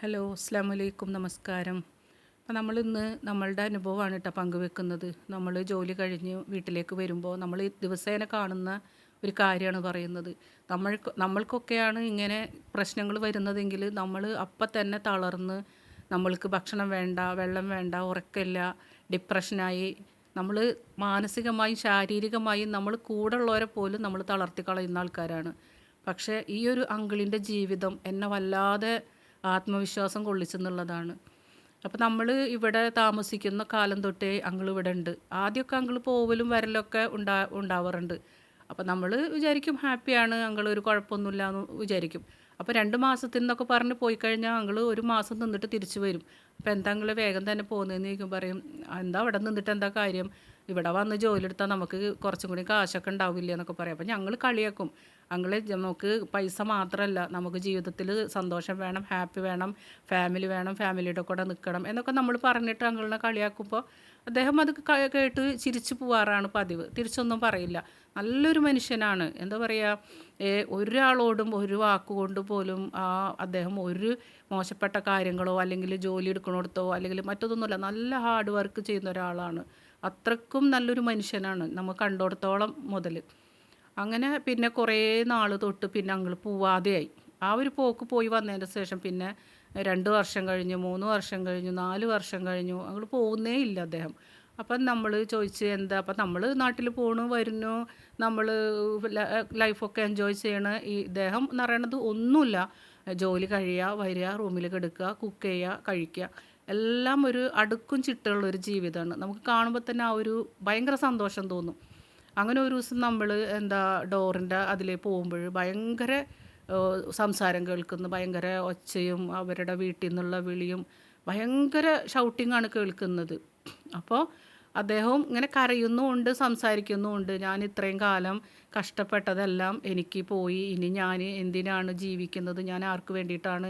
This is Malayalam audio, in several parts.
ഹലോ, അസ്സലാമു അലൈക്കും, നമസ്കാരം. അപ്പോൾ നമ്മളിന്ന് നമ്മളുടെ അനുഭവമാണ് കേട്ടോ പങ്കുവെക്കുന്നത്. നമ്മൾ ജോലി കഴിഞ്ഞ് വീട്ടിലേക്ക് വരുമ്പോൾ നമ്മൾ ഈ ദിവസേന കാണുന്ന ഒരു കാര്യമാണ് പറയുന്നത്. നമ്മൾക്കൊക്കെയാണ് ഇങ്ങനെ പ്രശ്നങ്ങൾ വരുന്നതെങ്കിൽ നമ്മൾ അപ്പം തന്നെ തളർന്ന് നമ്മൾക്ക് ഭക്ഷണം വേണ്ട, വെള്ളം വേണ്ട, ഉറക്കമില്ല, ഡിപ്രഷനായി നമ്മൾ മാനസികമായും ശാരീരികമായും നമ്മൾ കൂടെ ഉള്ളവരെ പോലും നമ്മൾ തളർത്തി കളയുന്ന ആൾക്കാരാണ്. പക്ഷേ ഈ ഒരു അങ്കിളിൻ്റെ ജീവിതം എന്നെ വല്ലാതെ ആത്മവിശ്വാസം കൊള്ളിച്ചെന്നുള്ളതാണ്. അപ്പോൾ നമ്മൾ ഇവിടെ താമസിക്കുന്ന കാലം തൊട്ടേ അങ്കിൾ ഇവിടെ ഉണ്ട്. ആദ്യമൊക്കെ അങ്കിൾ പോവലും വരലൊക്കെ ഉണ്ടാവാറുണ്ട്. അപ്പോൾ നമ്മൾ വിചാരിക്കും ഹാപ്പിയാണ് അങ്കിൾ, ഒരു കുഴപ്പമൊന്നുമില്ല എന്ന് വിചാരിക്കും. അപ്പോൾ 2 മാസത്തിൽ നിന്നൊക്കെ പറഞ്ഞ് പോയി കഴിഞ്ഞാൽ അങ്കിൾ 1 മാസം നിന്നിട്ട് തിരിച്ചു വരും. അപ്പോൾ എന്താ അങ്കിൾ വേഗം തന്നെ പോകുന്നതെന്ന് ചോദിക്കുമ്പോൾ പറയും, എന്താ അവിടെ നിന്നിട്ട് എന്താ കാര്യം, ഇവിടെ വന്ന് ജോലി എടുത്താൽ നമുക്ക് കുറച്ചും കൂടി കാശൊക്കെ ഉണ്ടാവില്ല എന്നൊക്കെ പറയും. അപ്പോൾ ഞങ്ങൾ കളിയാക്കും, അങ്കിളെ നമുക്ക് പൈസ മാത്രമല്ല, നമുക്ക് ജീവിതത്തിൽ സന്തോഷം വേണം, ഹാപ്പി വേണം, ഫാമിലി വേണം, ഫാമിലിയുടെ കൂടെ നിൽക്കണം എന്നൊക്കെ നമ്മൾ പറഞ്ഞിട്ട് അങ്കിളിനെ കളിയാക്കുമ്പോൾ അദ്ദേഹം അത് കേട്ട് ചിരിച്ചു പോവാറാണ് പതിവ്. തിരിച്ചൊന്നും പറയില്ല. നല്ലൊരു മനുഷ്യനാണ്. എന്താ പറയുക, ഒരാളോടും ഒരു വാക്കുകൊണ്ട് പോലും അദ്ദേഹം ഒരു മോശപ്പെട്ട കാര്യങ്ങളോ അല്ലെങ്കിൽ ജോലി എടുക്കണോടത്തോ അല്ലെങ്കിൽ മറ്റൊന്നുമല്ല, നല്ല ഹാർഡ് വർക്ക് ചെയ്യുന്ന ഒരാളാണ്. അത്രക്കും നല്ലൊരു മനുഷ്യനാണ് നമ്മൾ കണ്ടിടത്തോളം മുതൽ. അങ്ങനെ പിന്നെ കുറേ നാൾ തൊട്ട് പിന്നെ അങ്കിൾ പോവാതെയായി. ആ ഒരു പോക്ക് പോയി വന്നതിന് ശേഷം പിന്നെ 2 വർഷം കഴിഞ്ഞു, 3 വർഷം കഴിഞ്ഞു, 4 വർഷം കഴിഞ്ഞു, അങ്കിൾ പോകുന്നേ ഇല്ല അദ്ദേഹം. അപ്പം നമ്മൾ ചോദിച്ച് എന്താ, അപ്പം നമ്മൾ നാട്ടിൽ പോണു വരുന്നു, നമ്മൾ ലൈഫൊക്കെ എൻജോയ് ചെയ്യണ ഈ ഇദ്ദേഹം എന്ന് പറയണത് ഒന്നുമില്ല. ജോലി കഴിയുക, വരിക, റൂമിൽ കിടക്കുക, കുക്ക് ചെയ്യുക, കഴിക്കുക, എല്ലാം ഒരു അടുക്കും ചിട്ടുള്ളൊരു ജീവിതമാണ്. നമുക്ക് കാണുമ്പോൾ തന്നെ ആ ഒരു ഭയങ്കര സന്തോഷം തോന്നും. അങ്ങനെ ഒരു ദിവസം നമ്മൾ എന്താ ഡോറിൻ്റെ അതിൽ പോകുമ്പോൾ ഭയങ്കര സംസാരം കേൾക്കുന്നു, ഭയങ്കര ഒച്ചയും അവരുടെ വീട്ടിൽ നിന്നുള്ള വിളിയും ഭയങ്കര ഷൗട്ടിങ്ങാണ് കേൾക്കുന്നത്. അപ്പോൾ അദ്ദേഹവും ഇങ്ങനെ കരയുന്നുമുണ്ട്, സംസാരിക്കുന്നുമുണ്ട്. ഞാൻ ഇത്രയും കാലം കഷ്ടപ്പെട്ടതെല്ലാം എനിക്ക് പോയി, ഇനി ഞാൻ എന്തിനാണ് ജീവിക്കുന്നത്, ഞാൻ ആർക്ക് വേണ്ടിയിട്ടാണ്,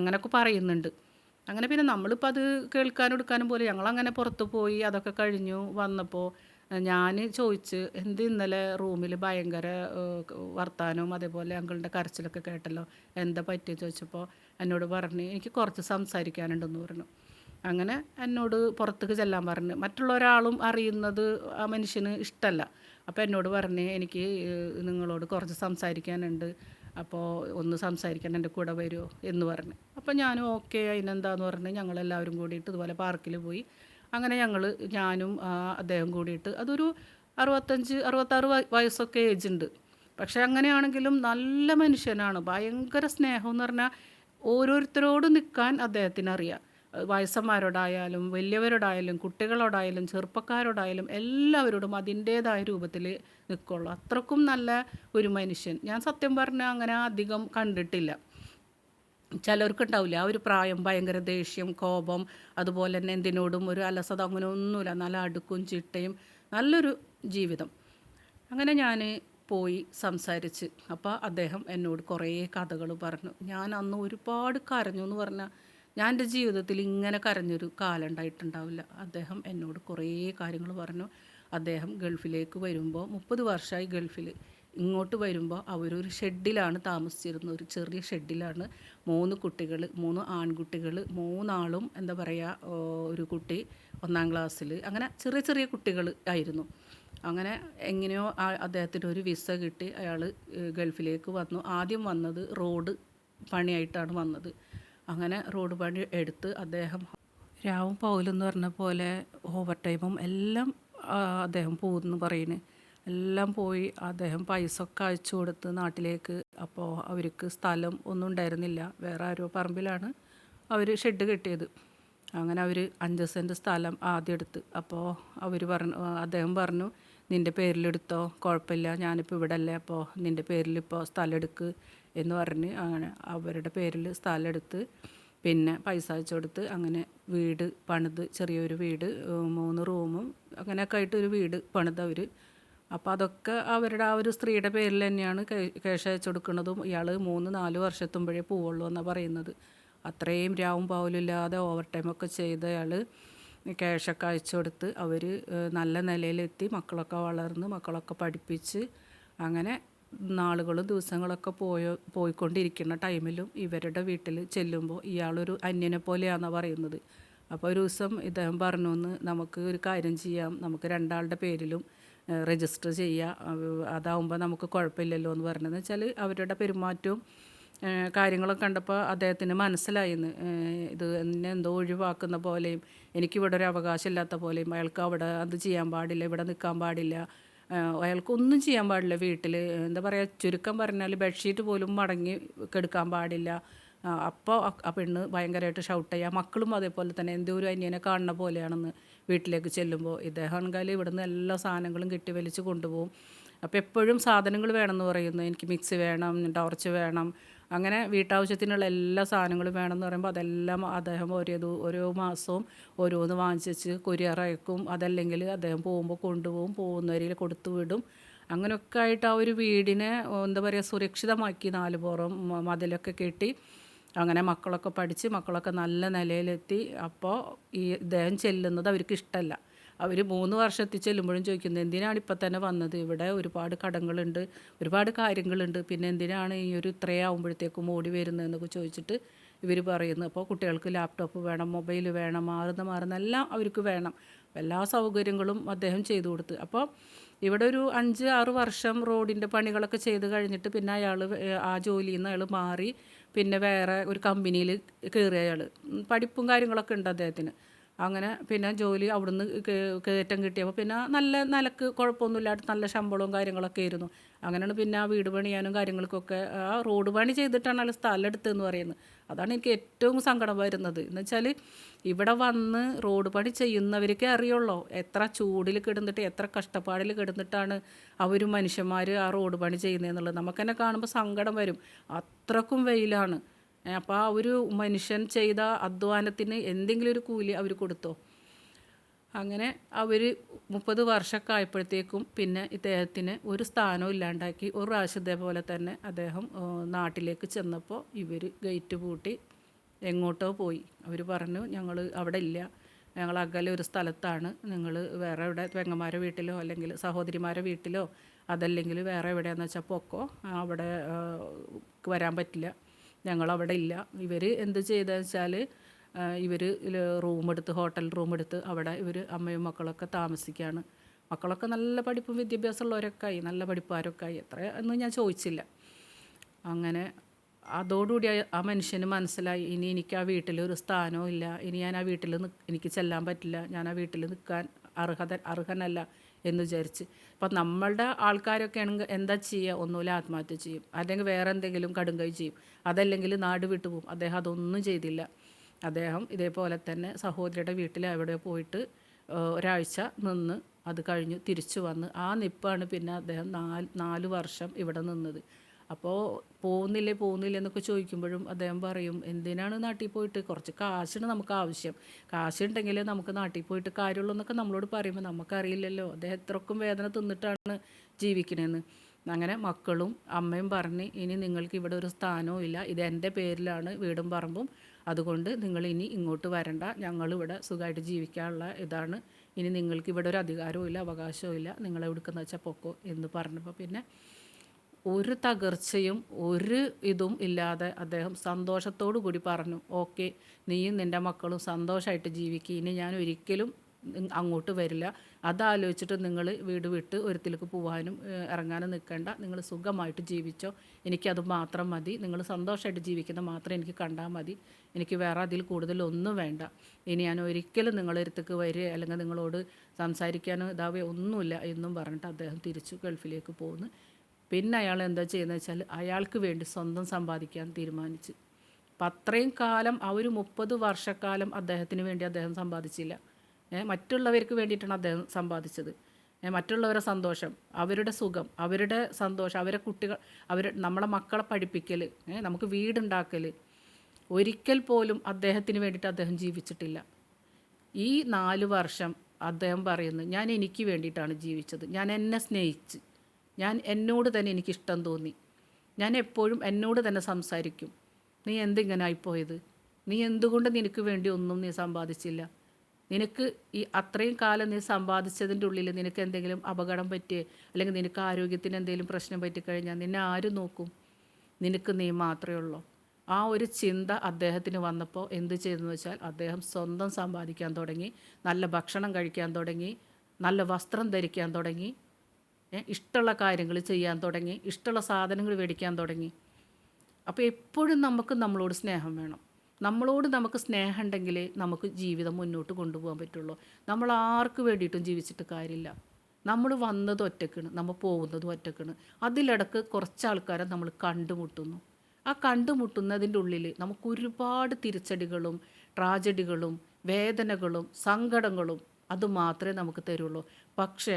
അങ്ങനെയൊക്കെ പറയുന്നുണ്ട്. അങ്ങനെ പിന്നെ നമ്മളിപ്പോൾ അത് കേൾക്കാനും എടുക്കാനും പോലെ ഞങ്ങളങ്ങനെ പുറത്ത് പോയി അതൊക്കെ കഴിഞ്ഞു വന്നപ്പോൾ ഞാൻ ചോദിച്ച്, എന്ത് ഇന്നലെ റൂമിൽ ഭയങ്കര വർത്താനവും അതേപോലെ അങ്കിളിൻ്റെ കരച്ചിലൊക്കെ കേട്ടല്ലോ, എന്താ പറ്റിയെന്ന് ചോദിച്ചപ്പോൾ എന്നോട് പറഞ്ഞ് എനിക്ക് കുറച്ച് സംസാരിക്കാനുണ്ടെന്ന് പറഞ്ഞു. അങ്ങനെ എന്നോട് പുറത്തേക്ക് ചെല്ലാൻ പറഞ്ഞ്. മറ്റുള്ള ഒരാളും അറിയുന്നത് ആ മനുഷ്യന് ഇഷ്ടമല്ല. അപ്പോൾ എന്നോട് പറഞ്ഞ് എനിക്ക് നിങ്ങളോട് കുറച്ച് സംസാരിക്കാനുണ്ട്, അപ്പോൾ ഒന്ന് സംസാരിക്കാൻ എൻ്റെ കൂടെ വരുമോ എന്ന് പറഞ്ഞു. അപ്പോൾ ഞാനും ഓക്കെ അതിനെന്താന്ന് പറഞ്ഞ് ഞങ്ങളെല്ലാവരും കൂടിയിട്ട് ഇതുപോലെ പാർക്കിൽ പോയി. അങ്ങനെ ഞാനും അദ്ദേഹം കൂടിയിട്ട് അതൊരു 66 വയസ്സൊക്കെ ഏജുണ്ട്. പക്ഷേ അങ്ങനെയാണെങ്കിലും നല്ല മനുഷ്യനാണ്. ഭയങ്കര സ്നേഹം എന്ന് പറഞ്ഞാൽ ഓരോരുത്തരോടും നിൽക്കാൻ അദ്ദേഹത്തിനറിയാം. വയസ്സന്മാരോടായാലും വലിയവരോടായാലും കുട്ടികളോടായാലും ചെറുപ്പക്കാരോടായാലും എല്ലാവരോടും അതിൻ്റേതായ രൂപത്തിൽ നിൽക്കുള്ളൂ. അത്രക്കും നല്ല ഒരു മനുഷ്യൻ ഞാൻ സത്യം പറഞ്ഞാൽ അങ്ങനെ അധികം കണ്ടിട്ടില്ല. ചിലർക്കുണ്ടാവില്ല ആ ഒരു പ്രായം, ഭയങ്കര ദേഷ്യം, കോപം, അതുപോലെ തന്നെ എന്തിനോടും ഒരു അലസത, അങ്ങനെ ഒന്നുമില്ല. നല്ല അടുക്കും ചിട്ടയും നല്ലൊരു ജീവിതം. അങ്ങനെ ഞാൻ പോയി സംസാരിച്ച്. അപ്പോൾ അദ്ദേഹം എന്നോട് കുറേ കഥകൾ പറഞ്ഞു. ഞാൻ അന്ന് ഒരുപാട് കരഞ്ഞു എന്ന് പറഞ്ഞാൽ ഞാൻ എൻ്റെ ജീവിതത്തിൽ ഇങ്ങനെ കരഞ്ഞൊരു കാലം ഉണ്ടായിട്ടുണ്ടാവില്ല. അദ്ദേഹം എന്നോട് കുറേ കാര്യങ്ങൾ പറഞ്ഞു. അദ്ദേഹം ഗൾഫിലേക്ക് വരുമ്പോൾ 30 വർഷമായി ഗൾഫിൽ. ഇങ്ങോട്ട് വരുമ്പോൾ അവരൊരു ഷെഡിലാണ് താമസിച്ചിരുന്നത്. ഒരു ചെറിയ ഷെഡിലാണ് 3 കുട്ടികൾ, 3 ആൺകുട്ടികൾ, 3 ആളും എന്താ പറയുക, ഒരു കുട്ടി 1-ാം ക്ലാസ്സിൽ, അങ്ങനെ ചെറിയ ചെറിയ കുട്ടികൾ ആയിരുന്നു. അങ്ങനെ എങ്ങനെയോ അദ്ദേഹത്തിന് ഒരു വിസ കിട്ടി അയാൾ ഗൾഫിലേക്ക് വന്നു. ആദ്യം വന്നത് റോഡ് പണിയായിട്ടാണ് വന്നത്. അങ്ങനെ റോഡ് പണി എടുത്ത് അദ്ദേഹം രാവും പകലെന്ന് പറഞ്ഞ പോലെ ഓവർ ടൈമും എല്ലാം അദ്ദേഹം പോകുമെന്ന് പറയുന്നത്. എല്ലാം പോയി അദ്ദേഹം പൈസ ഒക്കെ അയച്ചു കൊടുത്ത് നാട്ടിലേക്ക്. അപ്പോൾ അവർക്ക് സ്ഥലം ഒന്നും ഉണ്ടായിരുന്നില്ല, വേറെ ആരോ പറമ്പിലാണ് അവർ ഷെഡ് കെട്ടിയത്. അങ്ങനെ അവർ 5 സെൻറ്റ് സ്ഥലം ആദ്യം എടുത്ത്. അപ്പോൾ അദ്ദേഹം പറഞ്ഞു, നിൻ്റെ പേരിലെടുത്തോ, കുഴപ്പമില്ല, ഞാനിപ്പോൾ ഇവിടെ അല്ലേ, അപ്പോൾ നിൻ്റെ പേരിലിപ്പോൾ സ്ഥലം എടുക്ക് എന്ന് പറഞ്ഞ് അങ്ങനെ അവരുടെ പേരിൽ സ്ഥലം എടുത്ത് പിന്നെ പൈസ അയച്ചു കൊടുത്ത് അങ്ങനെ വീട് പണിത്, ചെറിയൊരു വീട്, 3 റൂമും അങ്ങനെയൊക്കെ ആയിട്ടൊരു വീട് പണിതവർ. അപ്പോൾ അതൊക്കെ അവരുടെ ആ ഒരു സ്ത്രീയുടെ പേരിൽ തന്നെയാണ് ക്യാഷ് അയച്ചു കൊടുക്കുന്നതും. ഇയാൾ 3-4 വർഷത്തുമ്പോഴേ പോവുള്ളൂ എന്നാണ് പറയുന്നത്. അത്രയും രാവും പകലില്ലാതെ ഓവർ ടൈമൊക്കെ ചെയ്ത് അയാൾ ക്യാഷൊക്കെ അയച്ചു കൊടുത്ത് അവർ നല്ല നിലയിലെത്തി. മക്കളൊക്കെ വളർന്ന് മക്കളൊക്കെ പഠിപ്പിച്ച് അങ്ങനെ നാളുകളും ദിവസങ്ങളൊക്കെ പോയിക്കൊണ്ടിരിക്കുന്ന ടൈമിലും ഇവരുടെ വീട്ടിൽ ചെല്ലുമ്പോൾ ഇയാളൊരു അന്യനെ പോലെയാണെന്നാണ് പറയുന്നത്. അപ്പോൾ ഒരു ദിവസം ഇദ്ദേഹം പറഞ്ഞു, എന്ന് നമുക്ക് ഒരു കാര്യം ചെയ്യാം, നമുക്ക് രണ്ടാളുടെ പേരിലും രജിസ്റ്റർ ചെയ്യാം, അതാവുമ്പോൾ നമുക്ക് കുഴപ്പമില്ലല്ലോ എന്ന് പറഞ്ഞതെന്ന് വെച്ചാൽ അവരുടെ പെരുമാറ്റവും കാര്യങ്ങളൊക്കെ കണ്ടപ്പോൾ അദ്ദേഹത്തിന് മനസ്സിലായിന്ന് ഇത് എന്നെ എന്തോ ഒഴിവാക്കുന്ന പോലെയും എനിക്കിവിടെ ഒരു അവകാശം ഇല്ലാത്ത പോലെയും, അയാൾക്ക് അവിടെ അത് ചെയ്യാൻ പാടില്ല, ഇവിടെ നിൽക്കാൻ പാടില്ല, അയാൾക്കൊന്നും ചെയ്യാൻ പാടില്ല വീട്ടിൽ. എന്താ പറയുക, ചുരുക്കം പറഞ്ഞാൽ ബെഡ്ഷീറ്റ് പോലും മടങ്ങി കെടുക്കാൻ പാടില്ല. അപ്പോൾ ആ പെണ്ണ് ഭയങ്കരമായിട്ട് ഷൗട്ട് ചെയ്യുക. മക്കളും അതേപോലെ തന്നെ എന്തോ ഒരു അന്യനെ കാണുന്ന പോലെയാണെന്ന് വീട്ടിലേക്ക് ചെല്ലുമ്പോൾ. ഇദ്ദേഹം ആണെങ്കിൽ ഇവിടുന്ന് എല്ലാ സാധനങ്ങളും കെട്ടി വലിച്ച് കൊണ്ടുപോകും. അപ്പോൾ എപ്പോഴും സാധനങ്ങൾ വേണമെന്ന് പറയുന്നു, എനിക്ക് മിക്സി വേണം, ടോർച്ച് വേണം, അങ്ങനെ വീട്ടാവശ്യത്തിനുള്ള എല്ലാ സാധനങ്ങളും വേണമെന്ന് പറയുമ്പോൾ അതെല്ലാം അദ്ദേഹം ഓരോ മാസവും ഓരോന്ന് വാങ്ങിച്ച് കൊറിയർ അയക്കും. അതല്ലെങ്കിൽ അദ്ദേഹം പോകുമ്പോൾ കൊണ്ടുപോകും, പോകുന്നവരിൽ കൊടുത്തു വിടും. അങ്ങനെയൊക്കെ ആയിട്ട് ആ ഒരു വീടിനെ എന്താ പറയുക സുരക്ഷിതമാക്കി, നാല് പുറം മതിലൊക്കെ കെട്ടി അങ്ങനെ മക്കളൊക്കെ പഠിച്ച് മക്കളൊക്കെ നല്ല നിലയിലെത്തി. അപ്പോൾ ഈ ഇദ്ദേഹം ചെല്ലുന്നത് അവർക്ക് ഇഷ്ടമല്ല. അവർ 3 വർഷത്തിൽ ചെല്ലുമ്പോഴും ചോദിക്കുന്നത്, എന്തിനാണ് ഇപ്പം തന്നെ വന്നത്, ഇവിടെ ഒരുപാട് കടങ്ങളുണ്ട്, ഒരുപാട് കാര്യങ്ങളുണ്ട്, പിന്നെ എന്തിനാണ് ഈ ഒരു ഇത്രയാവുമ്പോഴത്തേക്കും ഓടി വരുന്നതെന്നൊക്കെ ചോദിച്ചിട്ട് ഇവർ പറയുന്നു. അപ്പോൾ കുട്ടികൾക്ക് ലാപ്ടോപ്പ് വേണം, മൊബൈൽ വേണം, മാറുന്ന എല്ലാം അവർക്ക് വേണം. എല്ലാ സൗകര്യങ്ങളും അദ്ദേഹം ചെയ്തു കൊടുത്ത്. അപ്പോൾ ഇവിടെ ഒരു 5-6 വർഷം റോഡിൻ്റെ പണികളൊക്കെ ചെയ്ത് കഴിഞ്ഞിട്ട് പിന്നെ അയാൾ ആ ജോലിയിൽ നിന്ന് അയാൾ മാറി പിന്നെ വേറെ ഒരു കമ്പനിയിൽ കയറിയ അയാൾ. പഠിപ്പും കാര്യങ്ങളൊക്കെ ഉണ്ട് അദ്ദേഹത്തിന്. അങ്ങനെ പിന്നെ ജോലി അവിടുന്ന് കയറ്റം കിട്ടിയപ്പോൾ പിന്നെ നല്ല നിലക്ക് കുഴപ്പമൊന്നുമില്ലാണ്ട് നല്ല ശമ്പളവും കാര്യങ്ങളൊക്കെ ആയിരുന്നു. അങ്ങനെയാണ് പിന്നെ ആ വീട് പണിയാനും കാര്യങ്ങൾക്കൊക്കെ ആ റോഡ് പണി ചെയ്തിട്ടാണ് അയാൾ സ്ഥലം എടുത്തതെന്ന് പറയുന്നത്. അതാണ് എനിക്ക് ഏറ്റവും സങ്കടം വരുന്നത്. എന്ന് വെച്ചാൽ ഇവിടെ വന്ന് റോഡ് പണി ചെയ്യുന്നവർക്കേ അറിയുള്ളൂ എത്ര ചൂടിൽ കിടന്നിട്ട് എത്ര കഷ്ടപ്പാടിൽ കിടന്നിട്ടാണ് അവരും മനുഷ്യന്മാർ ആ റോഡ് പണി ചെയ്യുന്നതെന്നുള്ളത്. നമുക്ക് തന്നെ കാണുമ്പോൾ സങ്കടം വരും. അത്രക്കും വെയിലാണ്. അപ്പോൾ ആ ഒരു മനുഷ്യൻ ചെയ്ത അധ്വാനത്തിന് എന്തെങ്കിലും ഒരു കൂലി അവർ കൊടുത്തോ? അങ്ങനെ അവർ 30 വർഷമൊക്കെ ആയപ്പോഴത്തേക്കും പിന്നെ ഇദ്ദേഹത്തിന് ഒരു സ്ഥാനവും ഇല്ലാണ്ടാക്കി. ഒരു പ്രാവശ്യം ഇതേപോലെ തന്നെ അദ്ദേഹം നാട്ടിലേക്ക് ചെന്നപ്പോൾ ഇവർ ഗേറ്റ് പൂട്ടി എങ്ങോട്ടോ പോയി. അവർ പറഞ്ഞു, ഞങ്ങൾ അവിടെ ഇല്ല, ഞങ്ങൾ അകലെ ഒരു സ്ഥലത്താണ്, നിങ്ങൾ വേറെ എവിടെ പെങ്ങന്മാരെ വീട്ടിലോ അല്ലെങ്കിൽ സഹോദരിമാരെ വീട്ടിലോ അതല്ലെങ്കിൽ വേറെ എവിടെയാണെന്ന് വെച്ചാൽ പൊക്കോ, അവിടെ വരാൻ പറ്റില്ല, ഞങ്ങളവിടെ ഇല്ല. ഇവർ എന്ത് ചെയ്തതെന്ന് വെച്ചാൽ ഇവർ ഹോട്ടൽ റൂം എടുത്ത് അവിടെ ഇവർ അമ്മയും മക്കളൊക്കെ താമസിക്കുകയാണ്. മക്കളൊക്കെ നല്ല പഠിപ്പും വിദ്യാഭ്യാസമുള്ളവരൊക്കെ ആയി, നല്ല പഠിപ്പുകാരൊക്കെ ആയി. എത്ര എന്ന് ഞാൻ ചോദിച്ചില്ല. അങ്ങനെ അതോടുകൂടി ആ മനുഷ്യന് മനസ്സിലായി, ഇനി എനിക്ക് ആ വീട്ടിൽ ഒരു സ്ഥാനവും ഇല്ല, ഇനി ഞാൻ ആ വീട്ടിൽ എനിക്ക് ചെല്ലാൻ പറ്റില്ല, ഞാൻ ആ വീട്ടിൽ നിൽക്കാൻ അർഹനല്ല എന്ന് വിചാരിച്ച്. അപ്പം നമ്മളുടെ ആൾക്കാരൊക്കെ ആണെങ്കിൽ എന്താ ചെയ്യുക, ഒന്നുമില്ല ആത്മഹത്യ ചെയ്യും, അല്ലെങ്കിൽ വേറെ എന്തെങ്കിലും കടുങ്കൈ ചെയ്യും, അതല്ലെങ്കിൽ നാട് വിട്ടു പോകും. അദ്ദേഹം അതൊന്നും ചെയ്തില്ല. അദ്ദേഹം ഇതേപോലെ തന്നെ സഹോദരിയുടെ വീട്ടിൽ എവിടെ പോയിട്ട് ഒരാഴ്ച നിന്ന് അത് കഴിഞ്ഞ് തിരിച്ചു വന്ന് ആ നിപ്പാണ് പിന്നെ അദ്ദേഹം 4 വർഷം ഇവിടെ നിന്നത്. അപ്പോൾ പോകുന്നില്ലേ എന്നൊക്കെ ചോദിക്കുമ്പോഴും അദ്ദേഹം പറയും, എന്തിനാണ് നാട്ടിൽ പോയിട്ട്, കുറച്ച് കാശിന് നമുക്ക് ആവശ്യം, കാശുണ്ടെങ്കിലേ നമുക്ക് നാട്ടിൽ പോയിട്ട് കാര്യമുള്ളൂ എന്നൊക്കെ നമ്മളോട് പറയുമ്പോൾ നമുക്കറിയില്ലല്ലോ അദ്ദേഹം എത്രക്കും വേദന തിന്നിട്ടാണ് ജീവിക്കണേന്ന്. അങ്ങനെ മക്കളും അമ്മയും പറഞ്ഞ്, ഇനി നിങ്ങൾക്ക് ഇവിടെ ഒരു സ്ഥാനവും ഇല്ല, ഇത് എൻ്റെ പേരിലാണ് വീടും പറമ്പും, അതുകൊണ്ട് നിങ്ങൾ ഇനി ഇങ്ങോട്ട് വരണ്ട, ഞങ്ങളിവിടെ സുഖമായിട്ട് ജീവിക്കാനുള്ള ഇതാണ്, ഇനി നിങ്ങൾക്ക് ഇവിടെ ഒരു അധികാരവും ഇല്ല അവകാശവും ഇല്ല, നിങ്ങൾ എവിടുക്കെന്ന് വെച്ചാൽ പൊക്കോ എന്ന് പറഞ്ഞപ്പോൾ പിന്നെ ഒരു തകർച്ചയും ഒരു ഇതും ഇല്ലാതെ അദ്ദേഹം സന്തോഷത്തോടു കൂടി പറഞ്ഞു, ഓക്കെ, നീയും നിൻ്റെ മക്കളും സന്തോഷമായിട്ട് ജീവിക്കുക, ഇനി ഞാൻ ഒരിക്കലും അങ്ങോട്ട് വരില്ല, അതാലോചിച്ചിട്ട് നിങ്ങൾ വീട് വിട്ട് ഒരിടത്തേക്ക് പോകാനും ഇറങ്ങാനും നിൽക്കേണ്ട, നിങ്ങൾ സുഖമായിട്ട് ജീവിച്ചോ, എനിക്കത് മാത്രം മതി, നിങ്ങൾ സന്തോഷമായിട്ട് ജീവിക്കുന്നത് മാത്രം എനിക്ക് കണ്ടാൽ മതി, എനിക്ക് വേറെ അതിൽ കൂടുതലൊന്നും വേണ്ട, ഇനി ഞാൻ ഒരിക്കലും നിങ്ങളടുത്തേക്ക് വരിക അല്ലെങ്കിൽ നിങ്ങളോട് സംസാരിക്കാനോ ഇതാവേ ഒന്നുമില്ല എന്നും പറഞ്ഞിട്ട് അദ്ദേഹം തിരിച്ചു ഗൾഫിലേക്ക് പോകുന്നു. പിന്നെ അയാൾ എന്താ ചെയ്യുന്നത് വെച്ചാൽ അയാൾക്ക് വേണ്ടി സ്വന്തം സമ്പാദിക്കാൻ തീരുമാനിച്ചു. അപ്പം അത്രയും കാലം ആ ഒരു 30 വർഷക്കാലം അദ്ദേഹത്തിന് വേണ്ടി അദ്ദേഹം സമ്പാദിച്ചില്ല. മറ്റുള്ളവർക്ക് വേണ്ടിയിട്ടാണ് അദ്ദേഹം സമ്പാദിച്ചത്. മറ്റുള്ളവരുടെ സന്തോഷം, അവരുടെ സുഖം, അവരുടെ സന്തോഷം, അവരുടെ കുട്ടികൾ, നമ്മളെ മക്കളെ പഠിപ്പിക്കൽ, നമുക്ക് വീടുണ്ടാക്കൽ, ഒരിക്കൽ പോലും അദ്ദേഹത്തിന് വേണ്ടിയിട്ട് അദ്ദേഹം ജീവിച്ചിട്ടില്ല. ഈ 4 വർഷം അദ്ദേഹം പറയുന്നു, ഞാൻ എനിക്ക് വേണ്ടിയിട്ടാണ് ജീവിച്ചത്, ഞാൻ എന്നെ സ്നേഹിച്ച്, ഞാൻ എന്നോട് തന്നെ എനിക്കിഷ്ടം തോന്നി, ഞാൻ എപ്പോഴും എന്നോട് തന്നെ സംസാരിക്കും, നീ എന്തിങ്ങനെ ആയിപ്പോയത്, നീ എന്തുകൊണ്ട് നിനക്ക് വേണ്ടി ഒന്നും നീ സമ്പാദിച്ചില്ല, നിനക്ക് ഈ അത്രയും കാലം നീ സമ്പാദിച്ചതിൻ്റെ ഉള്ളിൽ നിനക്ക് എന്തെങ്കിലും അപകടം പറ്റിയേ അല്ലെങ്കിൽ നിനക്ക് ആരോഗ്യത്തിന് എന്തെങ്കിലും പ്രശ്നം പറ്റിക്കഴിഞ്ഞാൽ നിന്നെ ആര് നോക്കും? നിനക്ക് നീ മാത്രമേ ഉള്ളൂ. ആ ഒരു ചിന്ത അദ്ദേഹത്തിന് വന്നപ്പോൾ എന്ത് ചെയ്തെന്ന് വെച്ചാൽ അദ്ദേഹം സ്വന്തം സമ്പാദിക്കാൻ തുടങ്ങി, നല്ല ഭക്ഷണം കഴിക്കാൻ തുടങ്ങി, നല്ല വസ്ത്രം ധരിക്കാൻ തുടങ്ങി, ഇഷ്ടമുള്ള കാര്യങ്ങൾ ചെയ്യാൻ തുടങ്ങി, ഇഷ്ടമുള്ള സാധനങ്ങൾ മേടിക്കാൻ തുടങ്ങി. അപ്പോൾ എപ്പോഴും നമുക്ക് നമ്മളോട് സ്നേഹം വേണം. നമ്മളോട് നമുക്ക് സ്നേഹം ഉണ്ടെങ്കിലേ നമുക്ക് ജീവിതം മുന്നോട്ട് കൊണ്ടുപോകാൻ പറ്റുള്ളൂ. നമ്മൾ ആർക്ക് വേണ്ടിയിട്ടും ജീവിച്ചിട്ട് കാര്യമില്ല. നമ്മൾ വന്നത് ഒറ്റക്കാണ്, നമ്മൾ പോകുന്നതും ഒറ്റക്കാണ്. അതിലിടക്ക് കുറച്ച് ആൾക്കാരെ നമ്മൾ കണ്ടുമുട്ടുന്നു. ആ കണ്ടുമുട്ടുന്നതിൻ്റെ ഉള്ളിൽ നമുക്ക് ഒരുപാട് തിരിച്ചടികളും ട്രാജഡികളും വേദനകളും സങ്കടങ്ങളും അത് മാത്രമേ നമുക്ക് തരുള്ളൂ. പക്ഷേ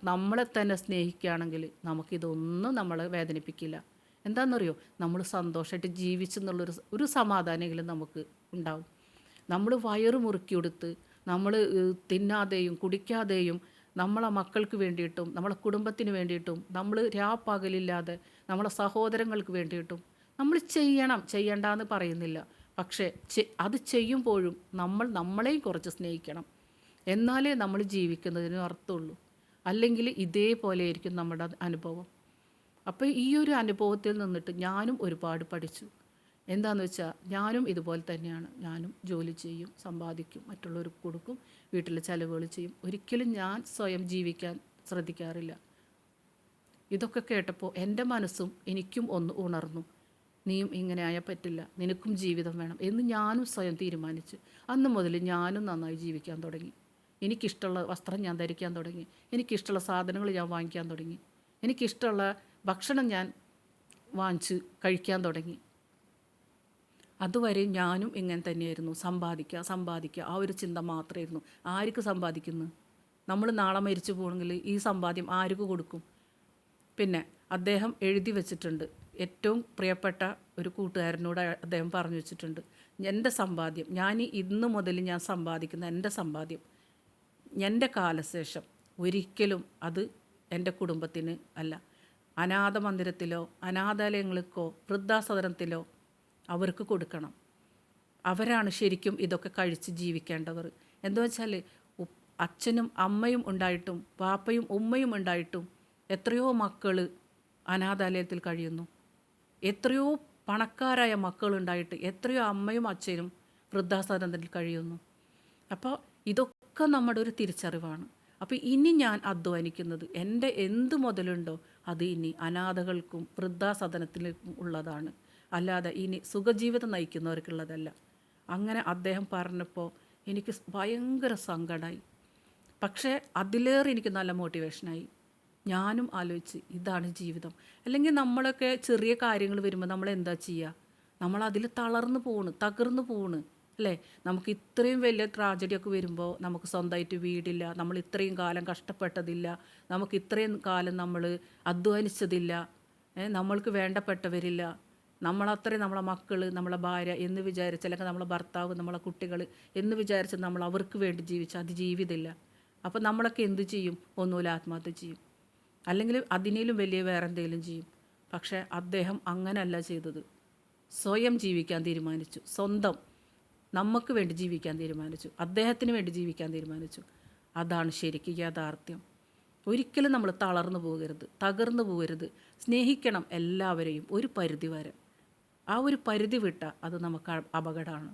നമ്മളെ തന്നെ സ്നേഹിക്കുകയാണെങ്കിൽ നമുക്കിതൊന്നും നമ്മളെ വേദനിപ്പിക്കില്ല. എന്താണെന്നറിയോ? നമ്മൾ സന്തോഷമായിട്ട് ജീവിച്ചെന്നുള്ളൊരു സമാധാനമെങ്കിലും നമുക്ക് ഉണ്ടാവും. നമ്മൾ വയറ് മുറുക്കി കൊടുത്ത് നമ്മൾ തിന്നാതെയും കുടിക്കാതെയും നമ്മളെ മക്കൾക്ക് വേണ്ടിയിട്ടും നമ്മളെ കുടുംബത്തിന് വേണ്ടിയിട്ടും നമ്മൾ രാപ്പകലില്ലാതെ നമ്മളെ സഹോദരങ്ങൾക്ക് വേണ്ടിയിട്ടും നമ്മൾ ചെയ്യണ്ടെന്ന് പറയുന്നില്ല. പക്ഷേ അത് ചെയ്യുമ്പോഴും നമ്മളെയും കുറച്ച് സ്നേഹിക്കണം. എന്നാലേ നമ്മൾ ജീവിക്കുന്നതിന് അർത്ഥമുള്ളൂ. അല്ലെങ്കിൽ ഇതേപോലെ ആയിരിക്കും നമ്മുടെ അനുഭവം. അപ്പോൾ ഈ ഒരു അനുഭവത്തിൽ നിന്നിട്ട് ഞാനും ഒരുപാട് പഠിച്ചു. എന്താണെന്ന് വെച്ചാൽ ഞാനും ഇതുപോലെ തന്നെയാണ്. ഞാനും ജോലി ചെയ്യും, സമ്പാദിക്കും, മറ്റുള്ളവർക്ക് കൊടുക്കും, വീട്ടിലെ ചിലവുകൾ ചെയ്യും. ഒരിക്കലും ഞാൻ സ്വയം ജീവിക്കാൻ ശ്രദ്ധിക്കാറില്ല. ഇതൊക്കെ കേട്ടപ്പോൾ എൻ്റെ മനസ്സും എനിക്കും ഒന്ന് ഉണർന്നു. നീയും ഇങ്ങനെ ആയാൽ പറ്റില്ല, നിനക്കും ജീവിതം വേണം എന്ന് ഞാനും സ്വയം തീരുമാനിച്ചു. അന്ന് മുതൽ ഞാനും നന്നായി ജീവിക്കാൻ തുടങ്ങി. എനിക്കിഷ്ടമുള്ള വസ്ത്രം ഞാൻ ധരിക്കാൻ തുടങ്ങി, എനിക്കിഷ്ടമുള്ള സാധനങ്ങൾ ഞാൻ വാങ്ങിക്കാൻ തുടങ്ങി, എനിക്കിഷ്ടമുള്ള ഭക്ഷണം ഞാൻ വാങ്ങിച്ച് കഴിക്കാൻ തുടങ്ങി. അതുവരെ ഞാനും ഇങ്ങനെ തന്നെയായിരുന്നു. സമ്പാദിക്കുക ആ ഒരു ചിന്ത മാത്രമായിരുന്നു. ആർക്ക് സമ്പാദിക്കുന്നു? നമ്മൾ നാളെ മരിച്ചു പോകണമെങ്കിൽ ഈ സമ്പാദ്യം ആർക്ക് കൊടുക്കും? പിന്നെ അദ്ദേഹം എഴുതി വെച്ചിട്ടുണ്ട്, ഏറ്റവും പ്രിയപ്പെട്ട ഒരു കൂട്ടുകാരനോട് അദ്ദേഹം പറഞ്ഞു വെച്ചിട്ടുണ്ട്, എൻ്റെ സമ്പാദ്യം ഇന്ന് മുതൽ ഞാൻ സമ്പാദിക്കുന്ന എൻ്റെ സമ്പാദ്യം എൻ്റെ കാലശേഷം ഒരിക്കലും അത് എൻ്റെ കുടുംബത്തിന് അല്ല, അനാഥ മന്ദിരത്തിലോ അനാഥാലയങ്ങൾക്കോ വൃദ്ധാസദനത്തിലോ അവർക്ക് കൊടുക്കണം. അവരാണ് ശരിക്കും ഇതൊക്കെ കഴിച്ച് ജീവിക്കേണ്ടവർ. എന്താ വെച്ചാൽ അച്ഛനും അമ്മയും ഉണ്ടായിട്ടും പാപ്പയും ഉമ്മയും ഉണ്ടായിട്ടും എത്രയോ മക്കൾ അനാഥാലയത്തിൽ കഴിയുന്നു. എത്രയോ പണക്കാരായ മക്കളുണ്ടായിട്ട് എത്രയോ അമ്മയും അച്ഛനും വൃദ്ധാസദനത്തിൽ കഴിയുന്നു. അപ്പോൾ ഇതൊക്കെ നമ്മുടെ ഒരു തിരിച്ചറിവാണ്. അപ്പോൾ ഇനി ഞാൻ അധ്വാനിക്കുന്നത് എൻ്റെ എന്ത് മുതലുണ്ടോ അത് ഇനി അനാഥകൾക്കും വൃദ്ധാസദനത്തിനും ഉള്ളതാണ്, അല്ലാതെ ഇനി സുഖജീവിതം നയിക്കുന്നവർക്കുള്ളതല്ല. അങ്ങനെ അദ്ദേഹം പറഞ്ഞപ്പോൾ എനിക്ക് ഭയങ്കര സങ്കടമായി. പക്ഷേ അതിലേറെ എനിക്ക് നല്ല മോട്ടിവേഷനായി. ഞാനും ആലോചിച്ച് ഇതാണ് ജീവിതം. അല്ലെങ്കിൽ നമ്മളൊക്കെ ചെറിയ കാര്യങ്ങൾ വരുമ്പോൾ നമ്മൾ എന്താ ചെയ്യുക? നമ്മളതിൽ തകർന്നു പോണ് അല്ലേ? നമുക്ക് ഇത്രയും വലിയ ട്രാജഡിയൊക്കെ വരുമ്പോൾ നമുക്ക് സ്വന്തമായിട്ട് വീടില്ല, നമ്മൾ ഇത്രയും കാലം കഷ്ടപ്പെട്ടതില്ല, നമുക്ക് ഇത്രയും കാലം നമ്മൾ അധ്വാനിച്ചതില്ല, നമ്മൾക്ക് വേണ്ടപ്പെട്ടവരില്ല, നമ്മളത്രയും നമ്മളെ മക്കൾ, നമ്മളെ ഭാര്യ എന്ന് വിചാരിച്ച്, അല്ലെങ്കിൽ നമ്മളെ ഭർത്താവ്, നമ്മളെ കുട്ടികൾ എന്ന് വിചാരിച്ച് നമ്മൾ അവർക്ക് വേണ്ടി ജീവിച്ച് അത് ജീവിതമില്ല. അപ്പോൾ നമ്മളൊക്കെ എന്ത് ചെയ്യും? ഒന്നുമില്ല, ആത്മഹത്യ ചെയ്യും, അല്ലെങ്കിൽ അതിനേലും വലിയ വേറെ എന്തെങ്കിലും ചെയ്യും. പക്ഷേ അദ്ദേഹം അങ്ങനെയല്ല ചെയ്തത്. സ്വയം ജീവിക്കാൻ തീരുമാനിച്ചു. നമുക്ക് വേണ്ടി ജീവിക്കാൻ തീരുമാനിച്ചു. അദ്ദേഹത്തിന് വേണ്ടി ജീവിക്കാൻ തീരുമാനിച്ചു. അതാണ് ശരിക്കും യാഥാർത്ഥ്യം. ഒരിക്കലും നമ്മൾ തകർന്നു പോകരുത്. സ്നേഹിക്കണം എല്ലാവരെയും ഒരു പരിധി വരെ. ആ ഒരു പരിധി വിട്ടാൽ അത് നമുക്ക് അപകടമാണ്.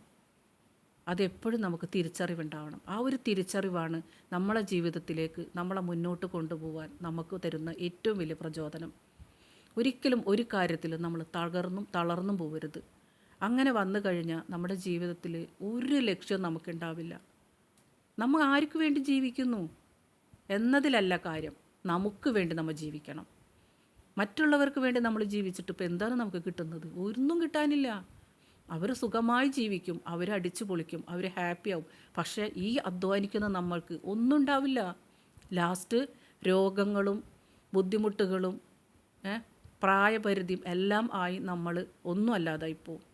അതെപ്പോഴും നമുക്ക് തിരിച്ചറിവുണ്ടാവണം. ആ ഒരു തിരിച്ചറിവാണ് നമ്മളെ ജീവിതത്തിലേക്ക് നമ്മളെ മുന്നോട്ട് കൊണ്ടുപോകാൻ നമുക്ക് തരുന്ന ഏറ്റവും വലിയ പ്രചോദനം. ഒരിക്കലും ഒരു കാര്യത്തിലും നമ്മൾ തളർന്നും പോകരുത്. അങ്ങനെ വന്നു കഴിഞ്ഞാൽ നമ്മുടെ ജീവിതത്തിൽ ഒരു ലക്ഷ്യവും നമുക്കുണ്ടാവില്ല. നമ്മൾ ആർക്ക് വേണ്ടി ജീവിക്കുന്നു എന്നതിലല്ല കാര്യം, നമുക്ക് വേണ്ടി നമ്മൾ ജീവിക്കണം. മറ്റുള്ളവർക്ക് വേണ്ടി നമ്മൾ ജീവിച്ചിട്ട് ഇപ്പോൾ എന്താണ് നമുക്ക് കിട്ടുന്നത്? ഒന്നും കിട്ടാനില്ല. അവർ സുഖമായി ജീവിക്കും, അവർ അടിച്ചു പൊളിക്കും, അവർ ഹാപ്പിയാവും. പക്ഷേ ഈ അധ്വാനിക്കുന്ന നമ്മൾക്ക് ഒന്നും ഉണ്ടാവില്ല. ലാസ്റ്റ് രോഗങ്ങളും ബുദ്ധിമുട്ടുകളും പ്രായപരിധിയും എല്ലാം ആയി നമ്മൾ ഒന്നും അല്ലാതായിപ്പോവും.